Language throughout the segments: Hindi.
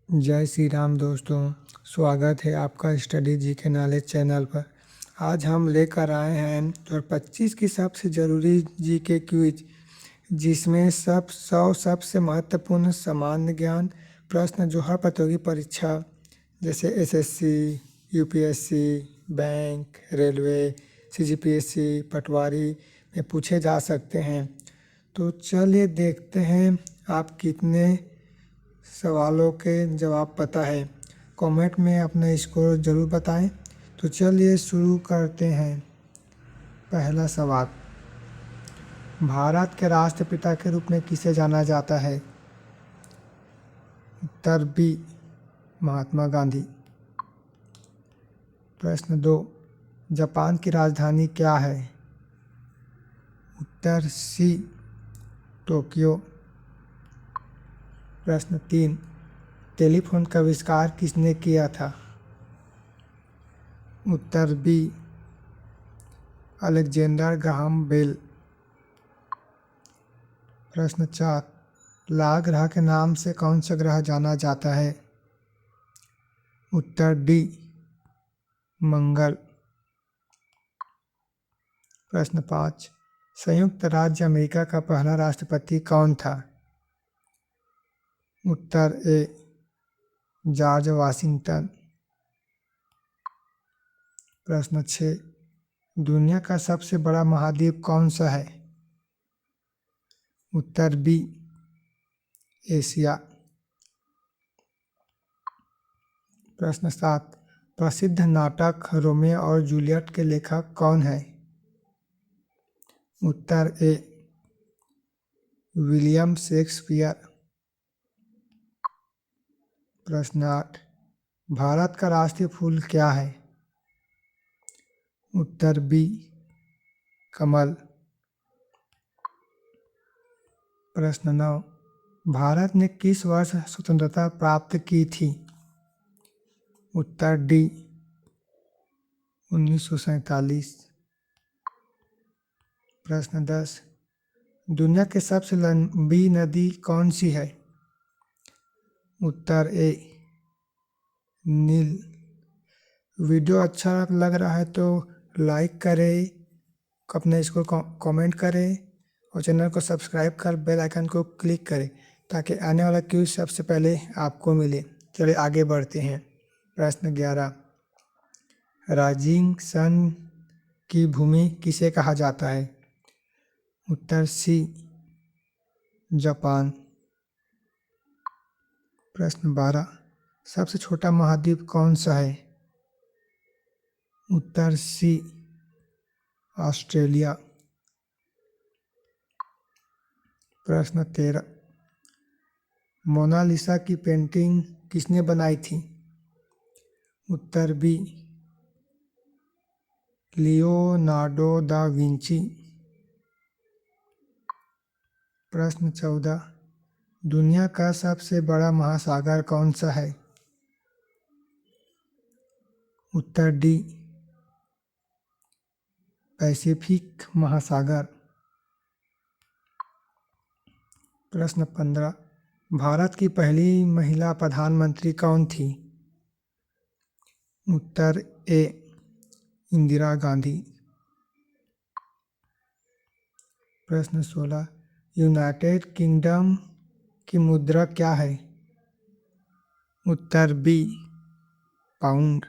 जय श्री राम दोस्तों। स्वागत है आपका स्टडी जी के नॉलेज चैनल पर। आज हम लेकर आए हैं 2025 की सबसे ज़रूरी जी के क्विज, जिसमें सब 100 सबसे महत्वपूर्ण सामान्य ज्ञान प्रश्न जो हर प्रतियोगी परीक्षा जैसे SSC, UPSC, bank, railway, CGPSC, patwari में पूछे जा सकते हैं। तो चलिए देखते हैं आप कितने सवालों के जवाब पता है। कमेंट में अपना स्कोर ज़रूर बताएं। तो चलिए शुरू करते हैं। पहला सवाल, भारत के राष्ट्रपिता के रूप में किसे जाना जाता है? उत्तर बी, महात्मा गांधी। प्रश्न 2, जापान की राजधानी क्या है? उत्तर सी, टोक्यो। प्रश्न 3, टेलीफोन का आविष्कार किसने किया था? उत्तर बी, अलेक्जेंडर ग्राहम बेल। प्रश्न 4, लाल ग्रह के नाम से कौन सा ग्रह जाना जाता है? उत्तर डी, मंगल। प्रश्न 5, संयुक्त राज्य अमेरिका का पहला राष्ट्रपति कौन था? उत्तर ए, जॉर्ज वाशिंगटन। प्रश्न 6, दुनिया का सबसे बड़ा महाद्वीप कौन सा है? उत्तर बी, एशिया। प्रश्न 7, प्रसिद्ध नाटक रोमियो और जूलियट के लेखक कौन है? उत्तर ए, विलियम शेक्सपियर। प्रश्न 8, भारत का राष्ट्रीय फूल क्या है? उत्तर बी, कमल। प्रश्न 9, भारत ने किस वर्ष स्वतंत्रता प्राप्त की थी? उत्तर डी, 1947। प्रश्न 10, दुनिया की सबसे लंबी नदी कौन सी है? उत्तर ए, नील। वीडियो अच्छा लग रहा है तो लाइक करें, अपने इसको कमेंट करें और चैनल को सब्सक्राइब कर बेल आइकन को क्लिक करें ताकि आने वाला क्विज सबसे पहले आपको मिले। चलिए आगे बढ़ते हैं। प्रश्न 11, राइजिंग सन की भूमि किसे कहा जाता है? उत्तर सी, जापान। प्रश्न 12, सबसे छोटा महाद्वीप कौन सा है? उत्तर सी, ऑस्ट्रेलिया। प्रश्न 13, मोनालिसा की पेंटिंग किसने बनाई थी? उत्तर बी, लियोनार्डो दा विंची। प्रश्न 14, दुनिया का सबसे बड़ा महासागर कौन सा है? उत्तर डी, पैसिफिक महासागर। प्रश्न 15, भारत की पहली महिला प्रधानमंत्री कौन थी? उत्तर ए, इंदिरा गांधी। प्रश्न 16, यूनाइटेड किंगडम की मुद्रा क्या है? उत्तर बी, पाउंड।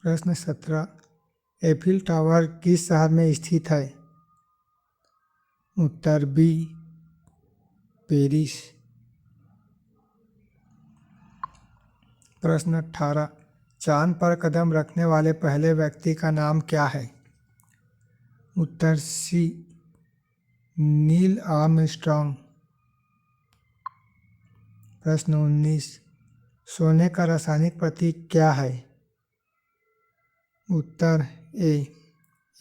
प्रश्न 17, एफिल टावर किस शहर में स्थित है? उत्तर बी, पेरिस। प्रश्न 18, चांद पर कदम रखने वाले पहले व्यक्ति का नाम क्या है? उत्तर सी, नील आर्मस्ट्रॉन्ग। प्रश्न 19, सोने का रासायनिक प्रतीक क्या है? उत्तर ए,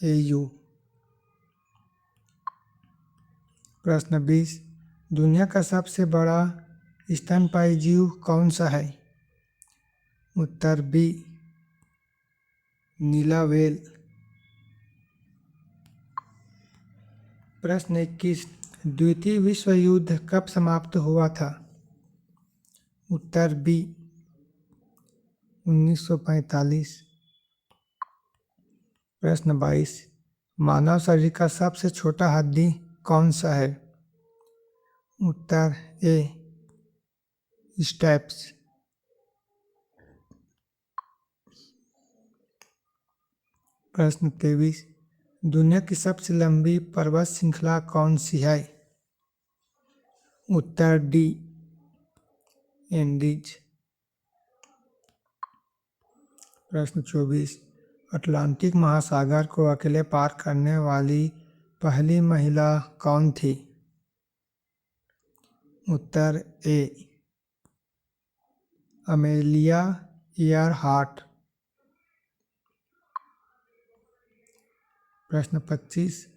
Au। प्रश्न 20, दुनिया का सबसे बड़ा स्तनपायी जीव कौन सा है? उत्तर बी, नीला व्हेल। प्रश्न 21, द्वितीय विश्व युद्ध कब समाप्त हुआ था? उत्तर बी 1945। प्रश्न 22, मानव शरीर का सबसे छोटा हड्डी कौन सा है? उत्तर ए स्टेप्स। प्रश्न 23, दुनिया की सबसे लंबी पर्वत श्रृंखला कौन सी है? उत्तर डी एंडीज। प्रश्न 24, अटलांटिक महासागर को अकेले पार करने वाली पहली महिला कौन थी? उत्तर ए अमेलिया ईयरहार्ट। प्रश्न 25,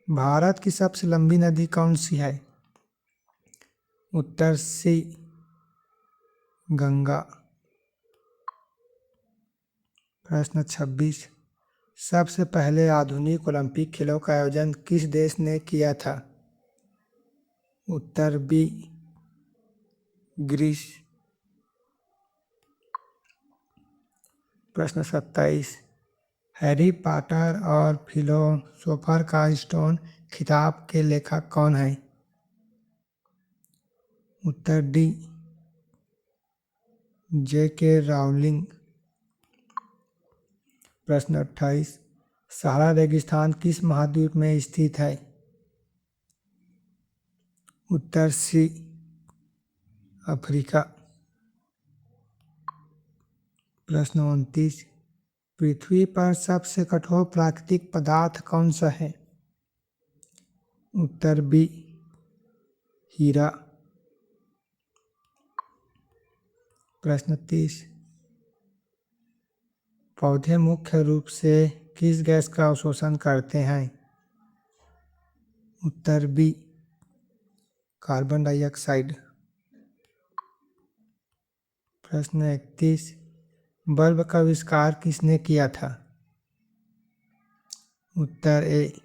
भारत की सबसे लंबी नदी कौन सी है? उत्तर सी गंगा। प्रश्न 26, सबसे पहले आधुनिक ओलंपिक खेलों का आयोजन किस देश ने किया था? उत्तर बी ग्रीस। प्रश्न 27, हैरी पॉटर और फिलोसोफर का स्टोन खिताब के लेखक कौन है? उत्तर डी जे.के. राउलिंग। प्रश्न 28, सहारा रेगिस्तान किस महाद्वीप में स्थित है? उत्तर सी अफ्रीका। प्रश्न 29, पृथ्वी पर सबसे कठोर प्राकृतिक पदार्थ कौन सा है? उत्तर बी हीरा। प्रश्न 30, पौधे मुख्य रूप से किस गैस का अवशोषण करते हैं? उत्तर बी कार्बन डाइऑक्साइड। प्रश्न 31, बल्ब का आविष्कार किसने किया था? उत्तर ए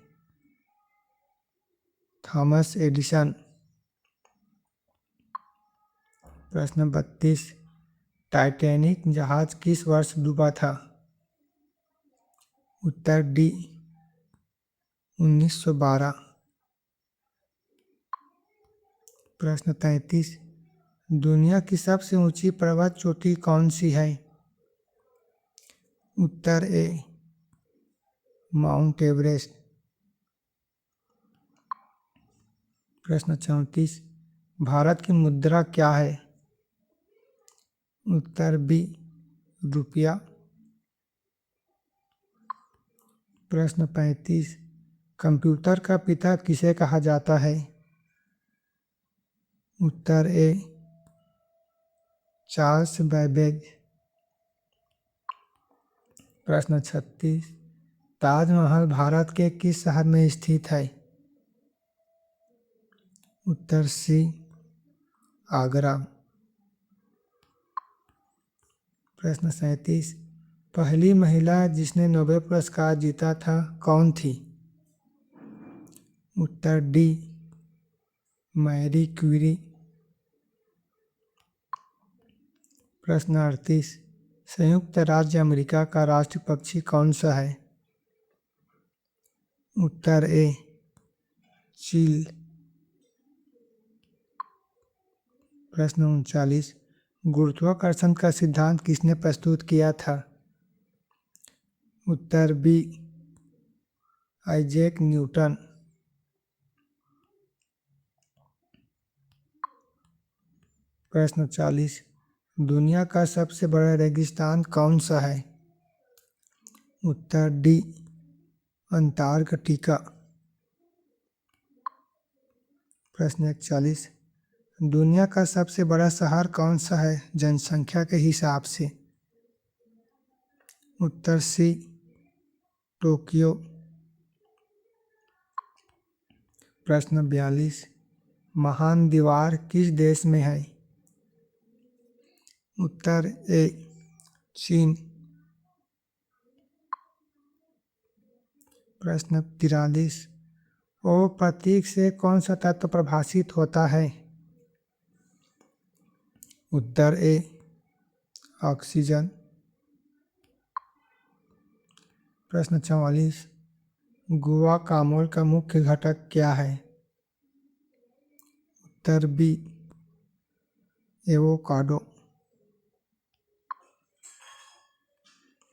थॉमस एडिसन। प्रश्न 32, टाइटैनिक जहाज किस वर्ष डूबा था? उत्तर डी 1912। प्रश्न 33, दुनिया की सबसे ऊंची पर्वत चोटी कौन सी है? उत्तर ए माउंट एवरेस्ट। प्रश्न 34, भारत की मुद्रा क्या है? उत्तर बी रुपया। प्रश्न 35, कंप्यूटर का पिता किसे कहा जाता है? उत्तर ए चार्ल्स बैबेज। प्रश्न 36, ताजमहल भारत के किस शहर में स्थित है? उत्तर सी आगरा। प्रश्न 37, पहली महिला जिसने नोबेल पुरस्कार जीता था कौन थी? उत्तर डी मैरी क्यूरी। प्रश्न 38, संयुक्त राज्य अमेरिका का राष्ट्रीय पक्षी कौन सा है? उत्तर ए चील। प्रश्न 39, गुरुत्वाकर्षण का सिद्धांत किसने प्रस्तुत किया था? उत्तर बी आइजैक न्यूटन। प्रश्न 40, दुनिया का सबसे बड़ा रेगिस्तान कौन सा है? उत्तर डी अंटार्कटिका। प्रश्न 41, दुनिया का सबसे बड़ा शहर कौन सा है जनसंख्या के हिसाब से? उत्तर सी टोक्यो। प्रश्न 42, महान दीवार किस देश में है? उत्तर ए चीन। प्रश्न 43, ओ प्रतीक से कौन सा तत्व प्रभाषित होता है? उत्तर ए ऑक्सीजन। प्रश्न 44, गुआकामोल का मुख्य घटक क्या है? उत्तर बी एवोकाडो।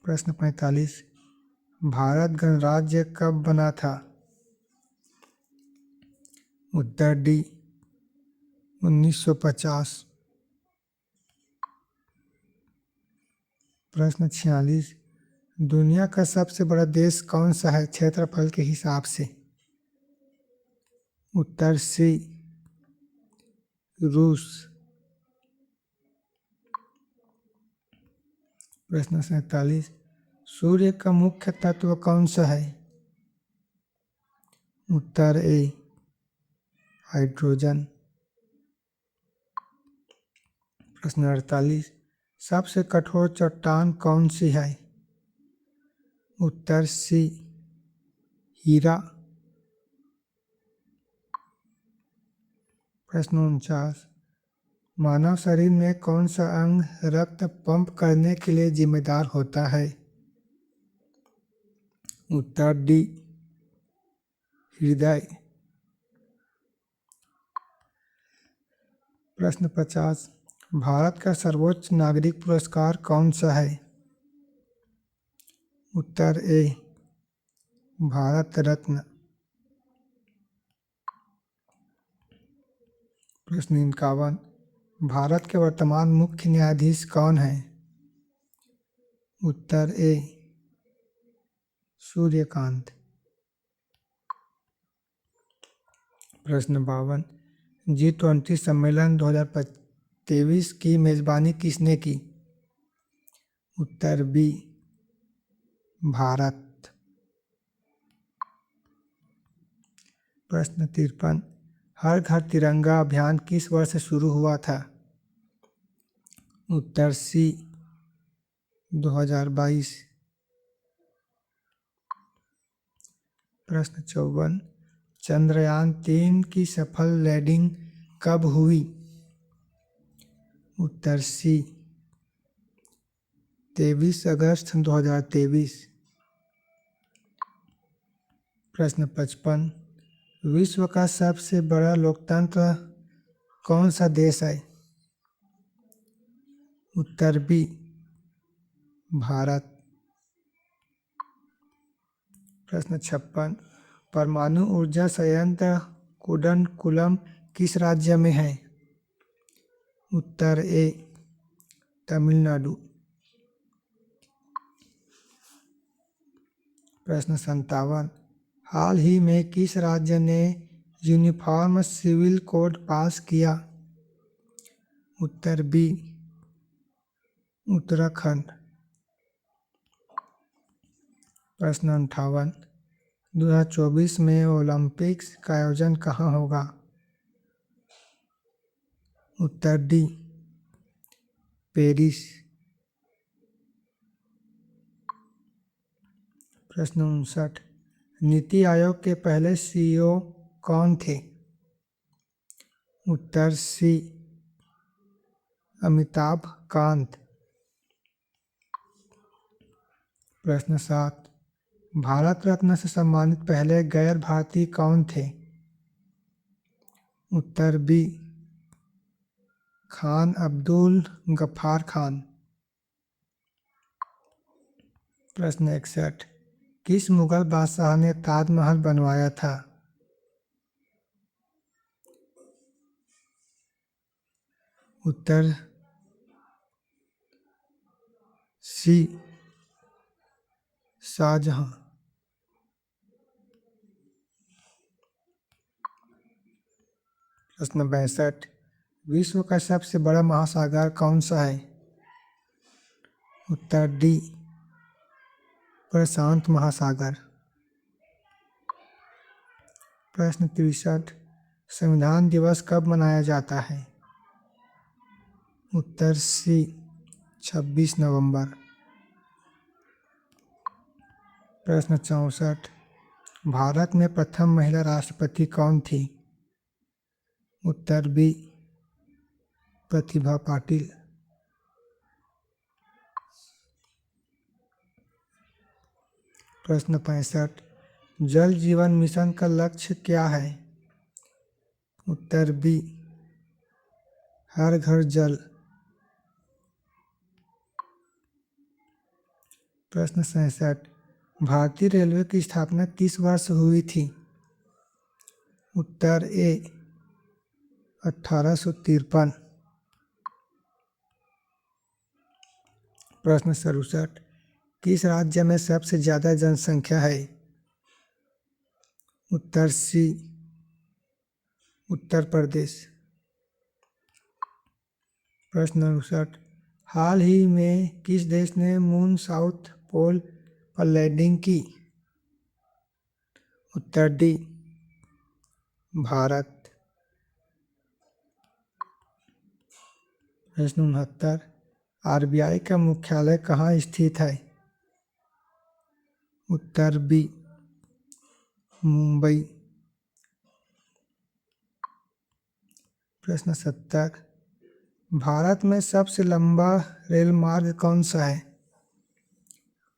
प्रश्न 45, भारत गणराज्य कब बना था? उत्तर डी 1950। प्रश्न 46, दुनिया का सबसे बड़ा देश कौन सा है क्षेत्रफल के हिसाब से? उत्तर सी रूस। प्रश्न 47, सूर्य का मुख्य तत्व कौन सा है? उत्तर ए हाइड्रोजन। प्रश्न 48, सबसे कठोर चट्टान कौन सी है? उत्तर सी हीरा। प्रश्न 49, मानव शरीर में कौन सा अंग रक्त पंप करने के लिए जिम्मेदार होता है? उत्तर डी हृदय। प्रश्न 50, भारत का सर्वोच्च नागरिक पुरस्कार कौन सा है? उत्तर ए भारत रत्न। प्रश्न 51, भारत के वर्तमान मुख्य न्यायाधीश कौन है? उत्तर ए सूर्यकांत। प्रश्न 52, G20 सम्मेलन 2023 की मेजबानी किसने की? उत्तर बी भारत। प्रश्न 53, हर घर तिरंगा अभियान किस वर्ष शुरू हुआ था? उत्तर सी 2022। प्रश्न 54, चंद्रयान 3 की सफल लैंडिंग कब हुई? उत्तर सी 23 अगस्त 2023। प्रश्न 55, विश्व का सबसे बड़ा लोकतंत्र कौन सा देश है? उत्तर बी भारत। प्रश्न 56, परमाणु ऊर्जा संयंत्र कुडनकुलम किस राज्य में है? उत्तर ए तमिलनाडु। प्रश्न 57, हाल ही में किस राज्य ने यूनिफॉर्म सिविल कोड पास किया? उत्तर बी उत्तराखंड। प्रश्न 58, 2024 में ओलंपिक्स का आयोजन कहाँ होगा? उत्तर डी पेरिस। प्रश्न 59, नीति आयोग के पहले CEO कौन थे? उत्तर सी अमिताभ कांत। प्रश्न 7, भारत रत्न से सम्मानित पहले गैर भारतीय कौन थे? उत्तर बी खान अब्दुल गफ्फार खान। प्रश्न 61, किस मुगल बादशाह ने ताजमहल बनवाया था? उत्तर सी शाहजहां। प्रश्न 62, विश्व का सबसे बड़ा महासागर कौन सा है? उत्तर डी प्रशांत महासागर। प्रश्न 63, संविधान दिवस कब मनाया जाता है? उत्तर सी 26 नवंबर। प्रश्न 64, भारत में प्रथम महिला राष्ट्रपति कौन थी? उत्तर बी प्रतिभा पाटिल। प्रश्न 65, जल जीवन मिशन का लक्ष्य क्या है? उत्तर बी हर घर जल। प्रश्न 67, भारतीय रेलवे की स्थापना किस वर्ष हुई थी? उत्तर ए 1853। प्रश्न 67, किस राज्य में सबसे ज्यादा जनसंख्या है? उत्तर सी उत्तर प्रदेश। प्रश्न 69, हाल ही में किस देश ने मून साउथ पोल पर लैंडिंग की? उत्तर डी भारत। प्रश्न 69, आरबीआई का मुख्यालय कहाँ स्थित है? उत्तर बी मुंबई। प्रश्न 70, भारत में सबसे लंबा रेल मार्ग कौन सा है?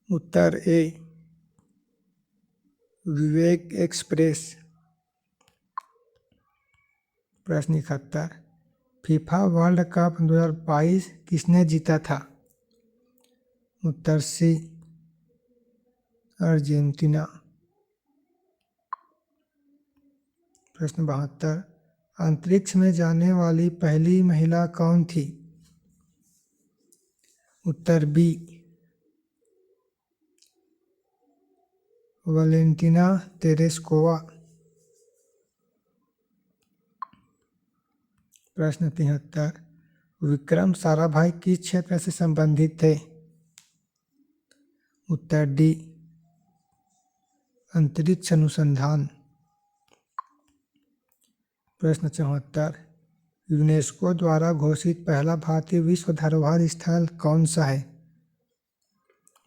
उत्तर ए विवेक एक्सप्रेस। प्रश्न 71, फीफा वर्ल्ड कप 2022 किसने जीता था? उत्तर सी अर्जेंटीना। प्रश्न 72, अंतरिक्ष में जाने वाली पहली महिला कौन थी? उत्तर बी वैलेंटिना तेरेस्कोवा। प्रश्न 73, विक्रम साराभाई किस क्षेत्र से संबंधित थे? उत्तर डी अंतरिक्ष अनुसंधान। प्रश्न 74, यूनेस्को द्वारा घोषित पहला भारतीय विश्व धरोहर स्थल कौन सा है?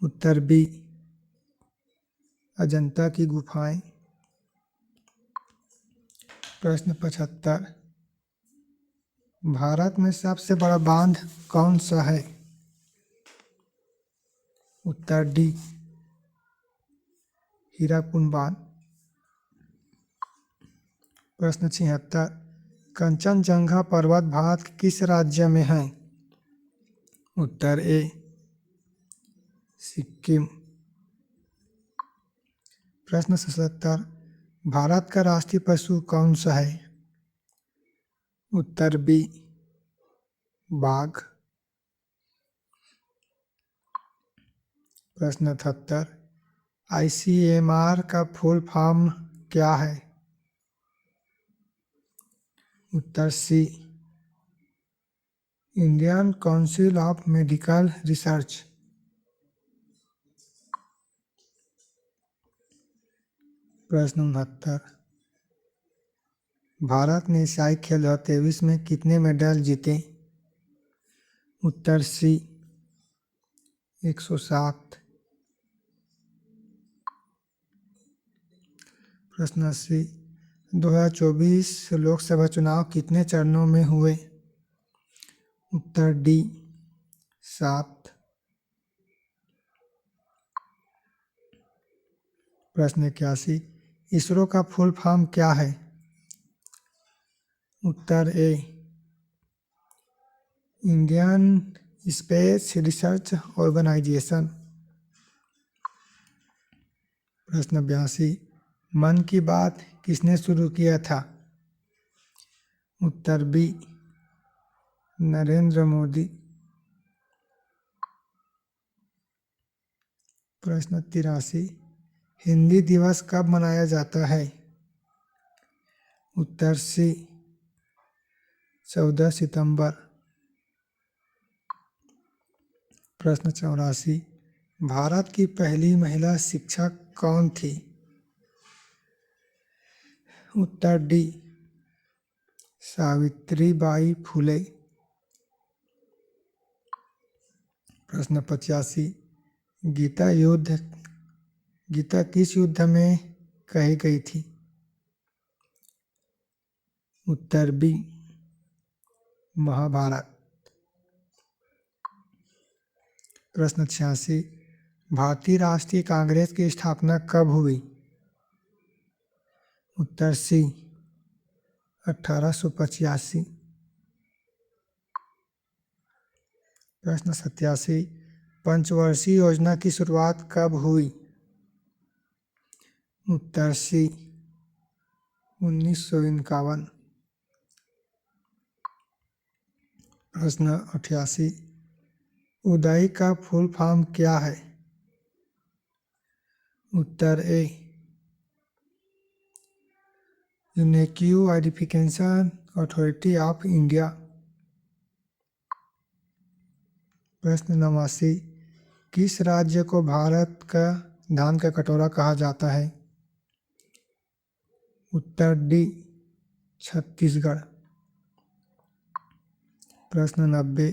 उत्तर बी अजंता की गुफाएं। प्रश्न 75, भारत में सबसे बड़ा बांध कौन सा है? उत्तर डी हीराकुंड बांध। प्रश्न 76, कंचनजंगा पर्वत भारत के किस राज्य में है? उत्तर ए सिक्किम। प्रश्न 77, भारत का राष्ट्रीय पशु कौन सा है? उत्तर बी बाघ। प्रश्न 78, आईसीएमआर का फुल फॉर्म क्या है? उत्तर C Indian Council of Medical Research. प्रश्न 69, भारत ने एशियाई खेल 2023 में कितने मेडल जीते? उत्तर सी 107। प्रश्न 80, 2024 लोकसभा चुनाव कितने चरणों में हुए? उत्तर डी 7। प्रश्न 81, इसरो का फुल फॉर्म क्या है? उत्तर ए इंडियन स्पेस रिसर्च ऑर्गेनाइजेशन। प्रश्न 82, मन की बात किसने शुरू किया था? उत्तर बी नरेंद्र मोदी। प्रश्न 83, हिंदी दिवस कब मनाया जाता है? उत्तर सी 14 सितंबर। प्रश्न 84, भारत की पहली महिला शिक्षक कौन थी? उत्तर डी सावित्रीबाई फुले। प्रश्न 85, गीता किस युद्ध में कही गई थी? उत्तर बी महाभारत। प्रश्न 86, भारतीय राष्ट्रीय कांग्रेस की स्थापना कब हुई? उत्तर सी 1885। प्रश्न 87, पंचवर्षीय योजना की शुरुआत कब हुई? उत्तर सी 1951। प्रश्न 88, उदय का फुल फॉर्म क्या है? उत्तर A Unique Identification Authority of India. प्रश्न 89, किस राज्य को भारत का धान का कटोरा कहा जाता है? उत्तर डी छत्तीसगढ़। प्रश्न 90,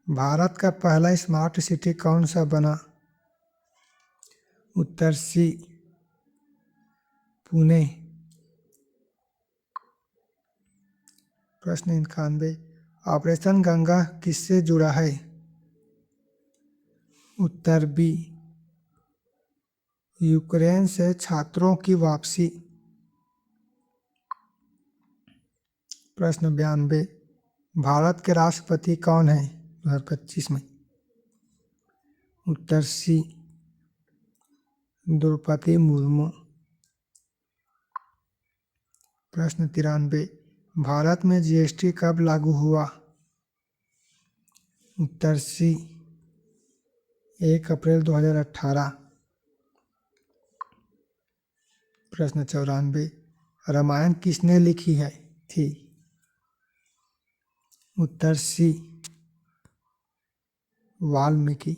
भारत का पहला स्मार्ट सिटी कौन सा बना? उत्तर सी पुणे। प्रश्न 91, ऑपरेशन गंगा किससे जुड़ा है? उत्तर बी यूक्रेन से छात्रों की वापसी। प्रश्न 92, भारत के राष्ट्रपति कौन है 2025 में? उत्तर सी द्रौपदी मुर्मू। प्रश्न 93, भारत में जीएसटी कब लागू हुआ? उत्तर सी 1 अप्रैल 2018। प्रश्न 94, रामायण किसने लिखी है थी? उत्तर सी वाल्मीकि।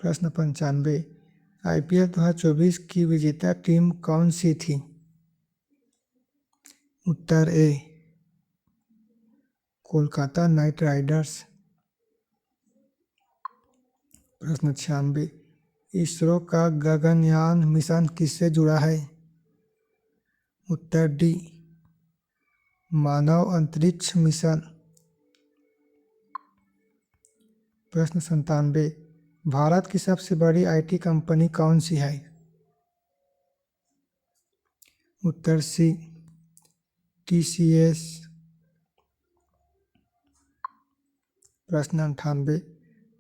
प्रश्न 95, आईपीएल 2024 की विजेता टीम कौन सी थी? उत्तर ए कोलकाता नाइट राइडर्स। प्रश्न 96, इसरो का गगनयान मिशन किससे जुड़ा है? उत्तर डी मानव अंतरिक्ष मिशन। प्रश्न 97, भारत की सबसे बड़ी आईटी कंपनी कौन सी है? उत्तर सी टीसीएस। प्रश्न 98,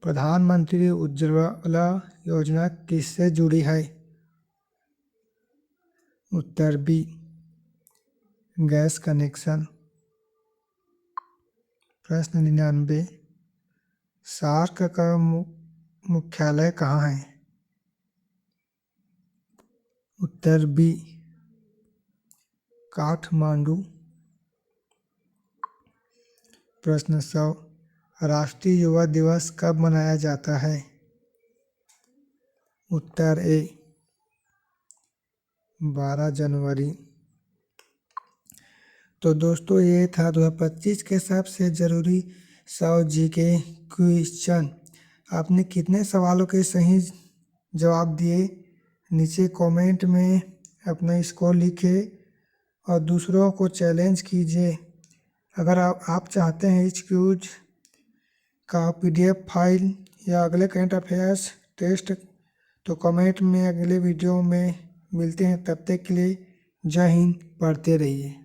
प्रधानमंत्री उज्ज्वला योजना किससे जुड़ी है? उत्तर बी गैस कनेक्शन। प्रश्न 99, सार्क का मुख्यालय कहाँ है? उत्तर बी काठमांडू। प्रश्न 100, राष्ट्रीय युवा दिवस कब मनाया जाता है? उत्तर ए 12 जनवरी। तो दोस्तों ये था 2025 के सबसे ज़रूरी 100 जीके क्वेश्चन। आपने कितने सवालों के सही जवाब दिए नीचे कमेंट में अपना स्कोर लिखे और दूसरों को चैलेंज कीजिए। अगर आप चाहते हैं इस क्विज का पीडीएफ फाइल या अगले करंट अफेयर्स टेस्ट तो कमेंट में। अगले वीडियो में मिलते हैं, तब तक के लिए जय हिंद, पढ़ते रहिए।